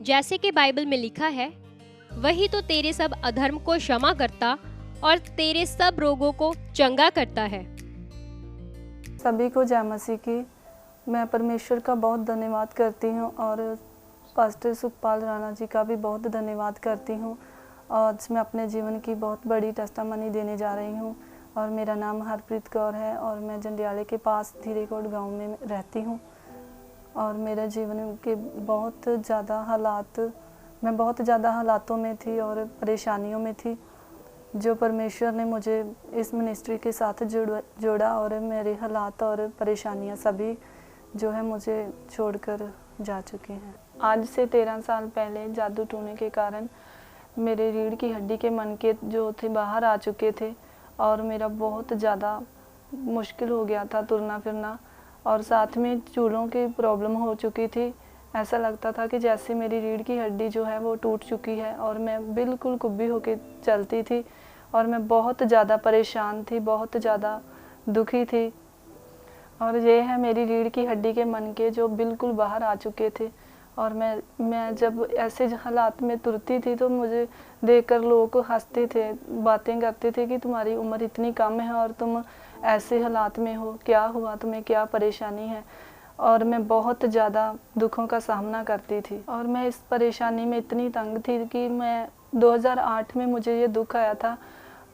जैसे कि बाइबल में लिखा है, वही तो तेरे सब अधर्म को क्षमा करता और तेरे सब रोगों को चंगा करता है। सभी को जय मसीह की। मैं परमेश्वर का बहुत धन्यवाद करती हूँ और पास्टर सुखपाल राणा जी का भी बहुत धन्यवाद करती हूँ। आज मैं अपने जीवन की बहुत बड़ी टेस्टामनी देने जा रही हूँ और मेरा नाम हरप्रीत कौर है और मैं जंडियाले के पास धीरेकोट गांव में रहती हूँ। और मेरे जीवन के मैं बहुत ज़्यादा हालातों में थी और परेशानियों में थी, जो परमेश्वर ने मुझे इस मिनिस्ट्री के साथ जोड़ा और मेरे हालात और परेशानियां सभी जो है मुझे छोड़कर जा चुके हैं। आज से 13 साल पहले जादू टूने के कारण मेरे रीढ़ की हड्डी के मनके जो थे बाहर आ चुके थे और मेरा बहुत ज़्यादा मुश्किल हो गया था तुरना फिरना, और साथ में चूलों की प्रॉब्लम हो चुकी थी। ऐसा लगता था कि जैसे मेरी रीढ़ की हड्डी जो है वो टूट चुकी है और मैं बिल्कुल कुब्बी होकर चलती थी और मैं बहुत ज़्यादा परेशान थी, बहुत ज़्यादा दुखी थी। और ये है मेरी रीढ़ की हड्डी के मनके जो बिल्कुल बाहर आ चुके थे। और मैं जब ऐसे हालात में तुरती थी तो मुझे देखकर लोग हंसते थे, बातें करते थे कि तुम्हारी उम्र इतनी कम है और तुम ऐसे हालात में हो, क्या हुआ तुम्हें, क्या परेशानी है। और मैं बहुत ज़्यादा दुखों का सामना करती थी और मैं इस परेशानी में इतनी तंग थी कि मैं 2008 में मुझे ये दुख आया था।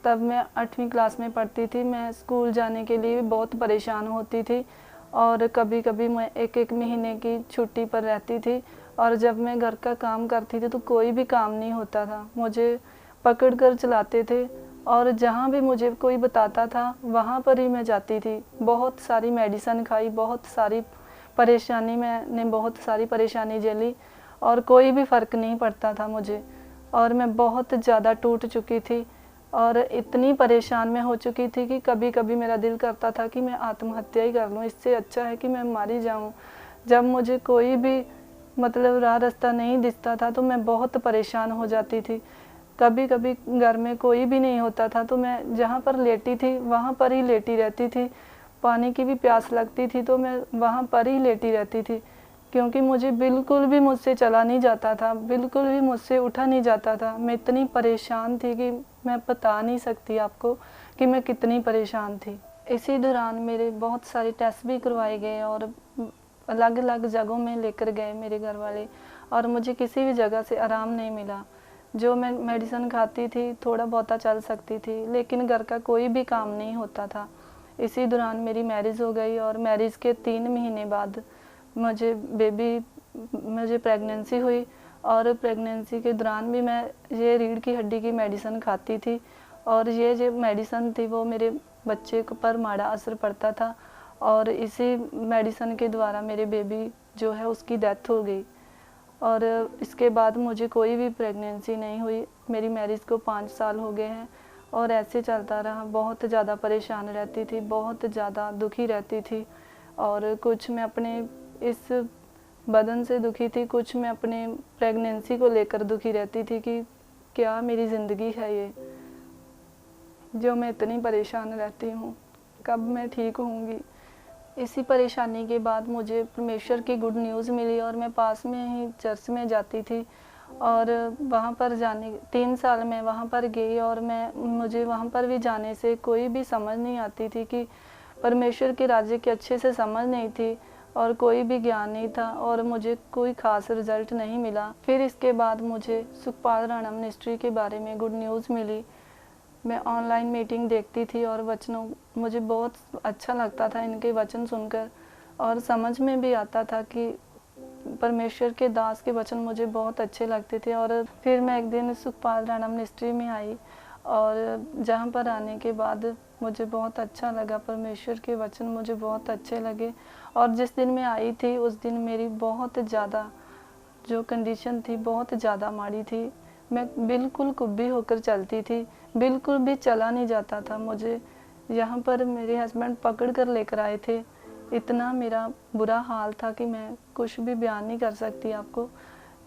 तब मैं 8वीं क्लास में पढ़ती थी। मैं स्कूल जाने के लिए बहुत परेशान होती थी और कभी कभी मैं एक एक महीने की छुट्टी पर रहती थी। और जब मैं घर का काम करती थी तो कोई भी काम नहीं होता था, मुझे पकड़ कर चलाते थे और जहाँ भी मुझे कोई बताता था वहाँ पर ही मैं जाती थी। बहुत सारी मेडिसिन खाई, मैंने बहुत सारी परेशानी झेली और कोई भी फ़र्क नहीं पड़ता था मुझे। और मैं बहुत ज़्यादा टूट चुकी थी और इतनी परेशान मैं हो चुकी थी कि कभी कभी मेरा दिल करता था कि मैं आत्महत्या ही कर लूँ, इससे अच्छा है कि मैं मारी जाऊँ। जब मुझे कोई भी राह रास्ता नहीं दिखता था तो मैं बहुत परेशान हो जाती थी। कभी कभी घर में कोई भी नहीं होता था तो मैं जहाँ पर लेटी थी वहाँ पर ही लेटी रहती थी। पानी की भी प्यास लगती थी तो मैं वहाँ पर ही लेटी रहती थी, क्योंकि मुझे बिल्कुल भी मुझसे चला नहीं जाता था, बिल्कुल भी मुझसे उठा नहीं जाता था। मैं इतनी परेशान थी कि मैं बता नहीं सकती आपको कि मैं कितनी परेशान थी। इसी दौरान मेरे बहुत सारे टेस्ट भी करवाए गए और अलग अलग जगहों में लेकर गए मेरे घर वाले, और मुझे किसी भी जगह से आराम नहीं मिला। जो मैं मेडिसिन खाती थी थोड़ा बहुता चल सकती थी, लेकिन घर का कोई भी काम नहीं होता था। इसी दौरान मेरी मैरिज हो गई और मैरिज के 3 महीने बाद मुझे प्रेगनेंसी हुई। और प्रेगनेंसी के दौरान भी मैं ये रीढ़ की हड्डी की मेडिसिन खाती थी और ये जो मेडिसिन थी वो मेरे बच्चे पर माड़ा असर पड़ता था और इसी मेडिसिन के द्वारा मेरे बेबी जो है उसकी डेथ हो गई। और इसके बाद मुझे कोई भी प्रेगनेंसी नहीं हुई। मेरी मैरिज को 5 साल हो गए हैं और ऐसे चलता रहा। बहुत ज़्यादा परेशान रहती थी, बहुत ज़्यादा दुखी रहती थी और कुछ मैं अपने इस बदन से दुखी थी, कुछ मैं अपने प्रेगनेंसी को लेकर दुखी रहती थी कि क्या मेरी ज़िंदगी है ये, जो मैं इतनी परेशान रहती हूँ, कब मैं ठीक होंगी। इसी परेशानी के बाद मुझे परमेश्वर की गुड न्यूज़ मिली और मैं पास में ही चर्च में जाती थी और वहाँ पर 3 साल मैं वहाँ पर गई और मुझे वहाँ पर भी जाने से कोई भी समझ नहीं आती थी कि परमेश्वर के राज्य की अच्छे से समझ नहीं थी और कोई भी ज्ञान नहीं था और मुझे कोई ख़ास रिज़ल्ट नहीं मिला। फिर इसके बाद मुझे सुखपाल राणा मिनिस्ट्री के बारे में गुड न्यूज़ मिली। मैं ऑनलाइन मीटिंग देखती थी और मुझे बहुत अच्छा लगता था इनके वचन सुनकर और समझ में भी आता था कि परमेश्वर के दास के वचन मुझे बहुत अच्छे लगते थे। और फिर मैं एक दिन सुखपाल राणा मिनिस्ट्री में आई और जहाँ पर आने के बाद मुझे बहुत अच्छा लगा, परमेश्वर के वचन मुझे बहुत अच्छे लगे। और जिस दिन मैं आई थी उस दिन मेरी बहुत ज़्यादा जो कंडीशन थी बहुत ज़्यादा माड़ी थी। मैं बिल्कुल कुब्बी होकर चलती थी, बिल्कुल भी चला नहीं जाता था। मुझे यहाँ पर मेरे हस्बैंड पकड़ कर लेकर आए थे। इतना मेरा बुरा हाल था कि मैं कुछ भी बयान नहीं कर सकती आपको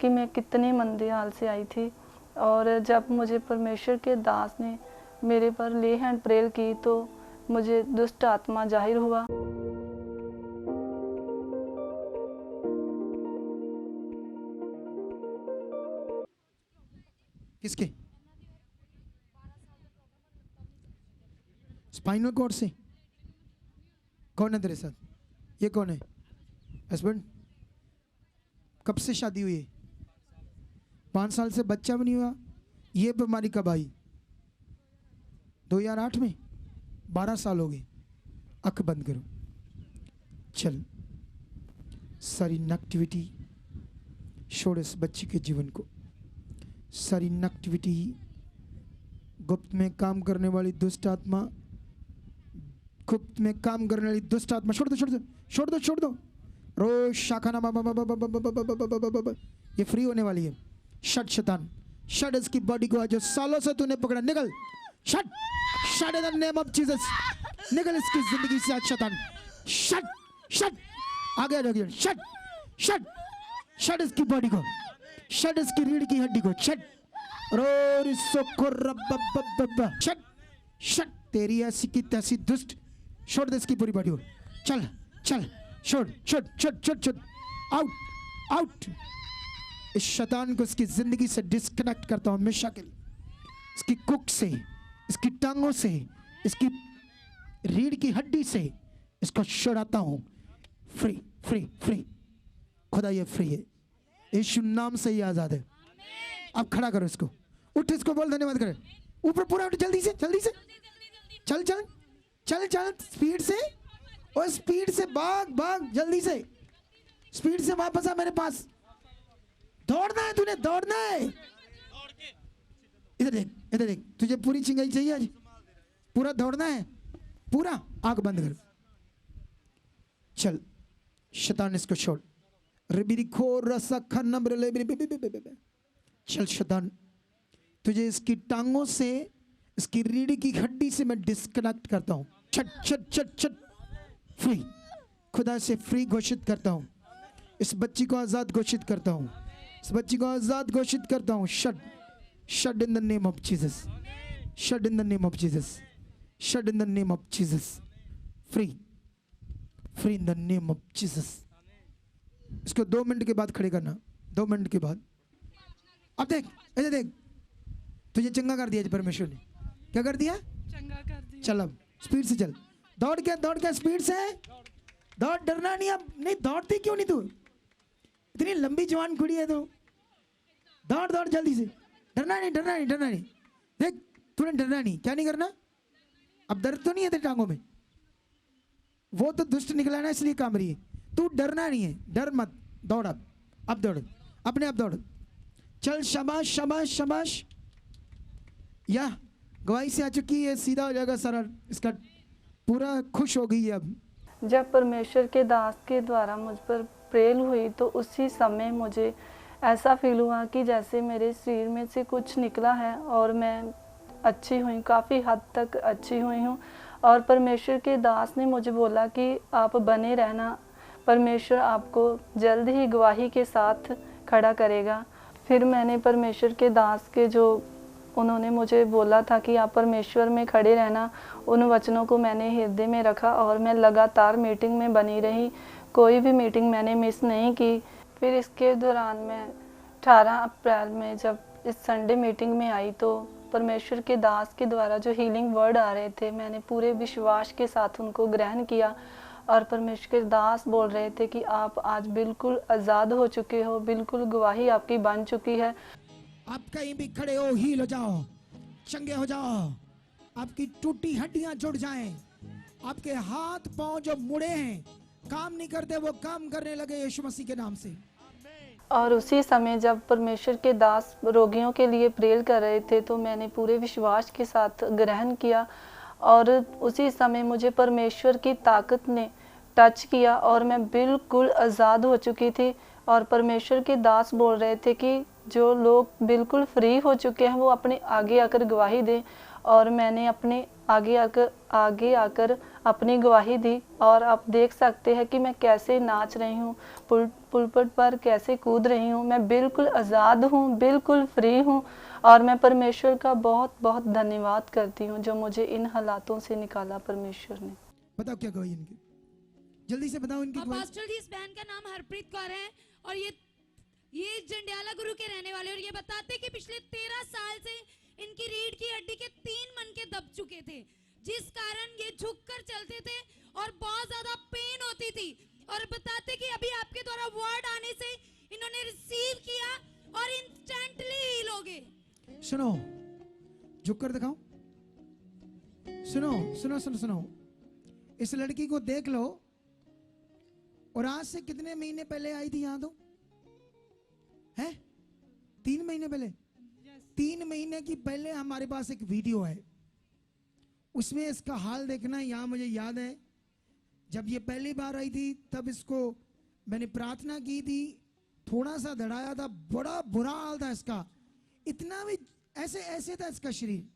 कि मैं कितने मंदे हाल से आई थी। और जब मुझे परमेश्वर के दास ने मेरे पर ले हैंड प्रेयर की तो मुझे दुष्ट आत्मा जाहिर हुआ। किसके? स्पाइनल कॉर्ड से? कौन है तेरे साथ? ये कौन है? हस्बैंड? कब से शादी हुई है? 5 साल से बच्चा भी नहीं हुआ। ये बीमारी कब आई? 2008 में? 12 साल हो गए। आंख बंद करो। चल, सारी नेगेटिविटी छोड़ इस बच्चे के जीवन को। सारी नेगेटिविटी, गुप्त में काम करने वाली दुष्ट आत्मा, गुप्त में काम करने वाली दुष्ट आत्मा छोड़ दो, छोड़ दो, छोड़ दो, छोड़ दो। रोज शाखाना ये फ्री होने वाली है। शट शैतान, शट इसकी बॉडी को, जो सालों से तूने पकड़ा, निकल। Shut, shut in the name of Jesus. निकल इसकी जिंदगी से आज शैतान। शट, शट, आगे आ जाओ। शट, शट, शट इसकी बॉडी को, शट इसकी रीढ़ की हड्डी को, शट। शट, शट, तेरी ऐसी की तैसी दुष्ट, छोड़ दे इसकी पूरी बॉडी को। चल, चल, छोड़, छोड़, छोड़, छोड़, छोड़। Out, out. इस शैतान को इसकी जिंदगी से डिस्कनेक्ट करता हूं हमेशा के लिए। इसकी कुक से, इसकी टांगों से, इसकी रीढ़ की हड्डी से इसको छुड़ाता हूं। Free, free, free. खुदा ये फ्री है, यीशु नाम से ये आजाद है। अब खड़ा करो इसको, उठ, इसको बोल धन्यवाद करे। ऊपर पूरा उठ, जल्दी से, जल्दी से। चल, चल, चल, चल, स्पीड से, और स्पीड से भाग, भाग, जल्दी से, स्पीड से वापस आ मेरे पास। दौड़ना है तूने, दौड़ना है। इधर देख, इधर देख, तुझे पूरी चिंगाई चाहिए आज, पूरा दौड़ना है, पूरा। आंख बंद कर। चल, शैतान इसको छोड़। चल शैतान, तुझे इसकी टांगों से, इसकी रीढ़ की हड्डी से मैं डिस्कनेक्ट करता हूं। छट, छट, छट, छट। फ्री, खुदा से फ्री घोषित करता हूं। इस बच्ची को आजाद घोषित करता हूं। इस बच्ची को आजाद घोषित करता हूं। Shut, shut in the name of Jesus. Shut in the name of Jesus. Shut in the name of Jesus. Free, free in the name of Jesus. इसको 2 मिनट के बाद खड़े करना, 2 मिनट के बाद। अब देख, ऐसे देख, तुझे चंगा कर दिया परमेश्वर ने। क्या कर दिया? चंगा कर दिया। चल, अब स्पीड से चल। दौड़ के, दौड़ के, स्पीड से दौड़। डरना नहीं। अब नहीं दौड़ती क्यों नहीं तू? इतनी लंबी जवान कुड़ी है तू। दौड़, दौड़ जल्दी से। डरना नहीं, डरना नहीं, डरना नहीं। देख, तूने डरना नहीं। क्या नहीं करना? अब दर्द तो नहीं है तेरी टांगों में? वो तो दुष्ट निकला ना, इसलिए काम रही है। तू डरना नहीं है, डर मत। दौड़ अब दौड़, अपने आप दौड़। चल, शाबाश, शाबाश, शाबाश। या गवाही से आ चुकी है, सीधा हो जाएगा सारा इसका, पूरा खुश हो गई है अब। जब परमेश्वर के दास के द्वारा मुझ पर प्रेल हुई तो उसी समय मुझे ऐसा फील हुआ कि जैसे मेरे शरीर में से कुछ निकला है और मैं अच्छी हुई, काफ़ी हद तक अच्छी हुई हूँ। और परमेश्वर के दास ने मुझे बोला कि आप बने रहना, परमेश्वर आपको जल्द ही गवाही के साथ खड़ा करेगा। फिर मैंने परमेश्वर के दास के जो उन्होंने मुझे बोला था कि आप परमेश्वर में खड़े रहना, उन वचनों को मैंने हृदय में रखा और मैं लगातार मीटिंग में बनी रही। कोई भी मीटिंग मैंने मिस नहीं की। फिर इसके दौरान मैं 18 अप्रैल में जब इस संडे मीटिंग में आई तो परमेश्वर के दास के द्वारा जो हीलिंग वर्ड आ रहे थे, मैंने पूरे विश्वास के साथ उनको ग्रहण किया। और परमेश्वर के दास बोल रहे थे कि आप आज बिल्कुल आज़ाद हो चुके हो, बिल्कुल गवाही आपकी बन चुकी है। आप कहीं भी खड़े हो, हील हो जाओ, चंगे हो जाओ, आपकी टूटी हड्डियां जुड़ जाएं, आपके हाथ पांव जो मुड़े हैं, काम नहीं करते, वो काम करने लगे यीशु मसीह के नाम से। और उसी समय जब परमेश्वर के दास रोगियों के लिए प्रेयर कर रहे थे तो मैंने पूरे विश्वास के साथ ग्रहण किया और उसी समय मुझे परमेश्वर की ताकत ने टच किया और मैं बिल्कुल आज़ाद हो चुकी थी। और परमेश्वर के दास बोल रहे थे कि जो लोग बिल्कुल फ्री हो चुके हैं वो अपने आगे आकर गवाही दें। और मैंने अपने आगे आकर अपनी गवाही दी। और आप देख सकते हैं कि मैं कैसे नाच रही हूँ, पुलपट पर कैसे कूद रही हूँ। मैं बिल्कुल आज़ाद हूँ, बिल्कुल फ्री हूँ। और मैं परमेश्वर का बहुत बहुत धन्यवाद करती हूँ जो मुझे इन हालातों से निकाला परमेश्वर ने। बताओ क्या गवाही इनकी, जल्दी से बताओ इनकी गवाही। पास्टर जी, इस बहन का नाम हरप्रीत कौर है और ये जंडियाला गुरु के रहने वाले, और ये बताते कि पिछले 13 साल से इनकी रीढ़ की हड्डी के 3 मनके दब चुके थे, जिस कारण ये झुककर चलते थे और बहुत ज्यादा पेन होती थी। और बताते कि अभी आपके द्वारा वर्ड आने से इन्होंने रिसीव किया और इंस्टेंटली हील हो गए। सुनो, झुक कर दिखाओ। सुनो सुनो सुनो सुनो, इस लड़की को देख लो। और आज से कितने महीने पहले आई थी यहाँ? तो है 3 महीने पहले। 3 महीने की पहले हमारे पास एक वीडियो है, उसमें इसका हाल देखना। यहाँ मुझे याद है जब ये पहली बार आई थी तब इसको मैंने प्रार्थना की थी, थोड़ा सा धड़ाया था, बड़ा बुरा हाल था इसका, इतना भी ऐसे ऐसे था इसका शरीर।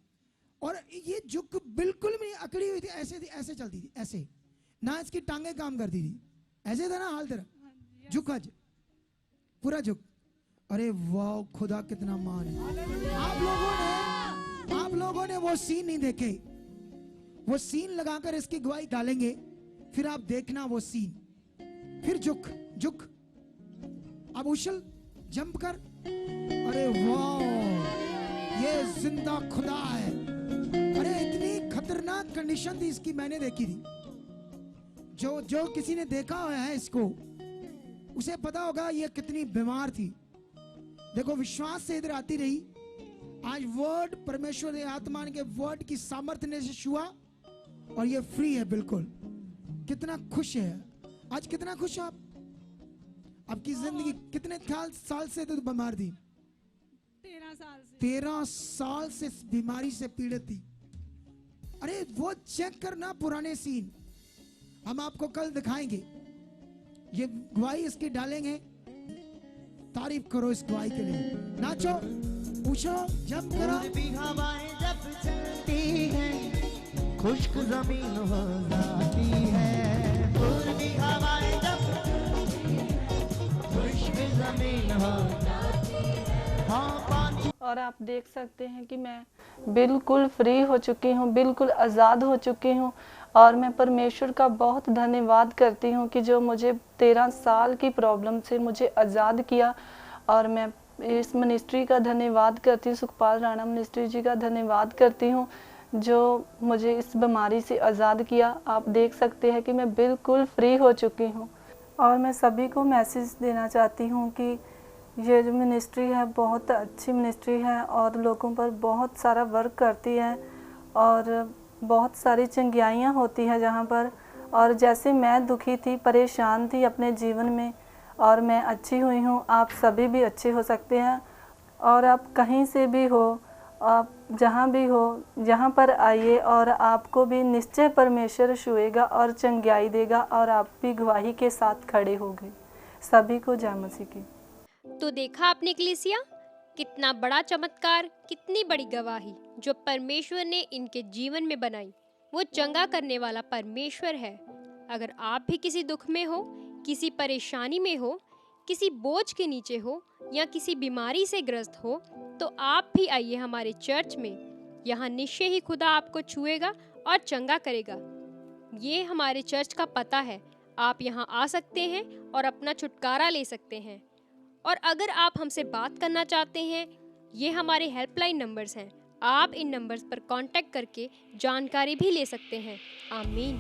और ये झुक बिल्कुल भी अकड़ी हुई थी, ऐसे थी, ऐसे चलती थी, ऐसे ना इसकी टांगे काम करती थी, ऐसे था ना हाल तेरा। झुक आज पूरा झुक। अरे वाह, खुदा कितना मान है। आप लोगों ने वो सीन नहीं देखे, वो सीन लगाकर इसकी गवाही डालेंगे, फिर आप देखना वो सीन। फिर झुक झुक, अब उछल, जंप कर। अरे वाह, ये जिंदा खुदा है। अरे इतनी खतरनाक कंडीशन थी इसकी, मैंने देखी थी। जो किसी ने देखा हुआ है इसको, उसे पता होगा ये कितनी बीमार थी। देखो, विश्वास से इधर आती रही। आज वर्ड, परमेश्वर ने आत्मा के वर्ड की सामर्थ्य ने से छुआ और ये फ्री है बिल्कुल। कितना खुश है आज, कितना खुश हो आप? आपकी जिंदगी कितने साल से तो बीमार थी? 13 साल से। 13 साल से इस बीमारी से पीड़ित थी। अरे वो चेक करना पुराने सीन, हम आपको कल दिखाएंगे। ये गवाही इसकी डालेंगे। तारीफ करो इस गवाही के लिए, नाचो, पूछो, जंप करो। भी हवाएं जब चलती हैं, खुश्क जमीन हो जाती है। पूर्वी हवाएं जब खुश्क जमीन हो जाती है। हाँ, पानी। और आप देख सकते हैं कि मैं बिल्कुल फ्री हो चुकी हूँ, बिल्कुल आज़ाद हो चुकी हूँ। और मैं परमेश्वर का बहुत धन्यवाद करती हूँ कि जो मुझे 13 साल की प्रॉब्लम से मुझे आज़ाद किया। और मैं इस मिनिस्ट्री का धन्यवाद करती हूँ, सुखपाल राणा मिनिस्ट्री जी का धन्यवाद करती हूँ जो मुझे इस बीमारी से आज़ाद किया। आप देख सकते हैं कि मैं बिल्कुल फ्री हो चुकी हूँ। और मैं सभी को मैसेज देना चाहती हूँ कि ये जो मिनिस्ट्री है बहुत अच्छी मिनिस्ट्री है और लोगों पर बहुत सारा वर्क करती है और बहुत सारी चंगियाइयाँ होती हैं जहाँ पर। और जैसे मैं दुखी थी, परेशान थी अपने जीवन में, और मैं अच्छी हुई हूँ, आप सभी भी अच्छे हो सकते हैं। और आप कहीं से भी हो, आप जहाँ भी हो, यहाँ पर आइए और आपको भी निश्चय परमेश्वर छुएगा और चंगियाई देगा और आप भी गवाही के साथ खड़े होंगे। सभी को जय मसीह की। तो देखा आपने कलीसिया, कितना बड़ा चमत्कार, कितनी बड़ी गवाही जो परमेश्वर ने इनके जीवन में बनाई। वो चंगा करने वाला परमेश्वर है। अगर आप भी किसी दुख में हो, किसी परेशानी में हो, किसी बोझ के नीचे हो या किसी बीमारी से ग्रस्त हो, तो आप भी आइए हमारे चर्च में। यहाँ निश्चय ही खुदा आपको छुएगा और चंगा करेगा। ये हमारे चर्च का पता है। आप यहाँ आ सकते हैं और अपना छुटकारा ले सकते हैं। और अगर आप हमसे बात करना चाहते हैं, ये हमारे हेल्पलाइन नंबर्स हैं। आप इन नंबर्स पर कांटेक्ट करके जानकारी भी ले सकते हैं। आमीन।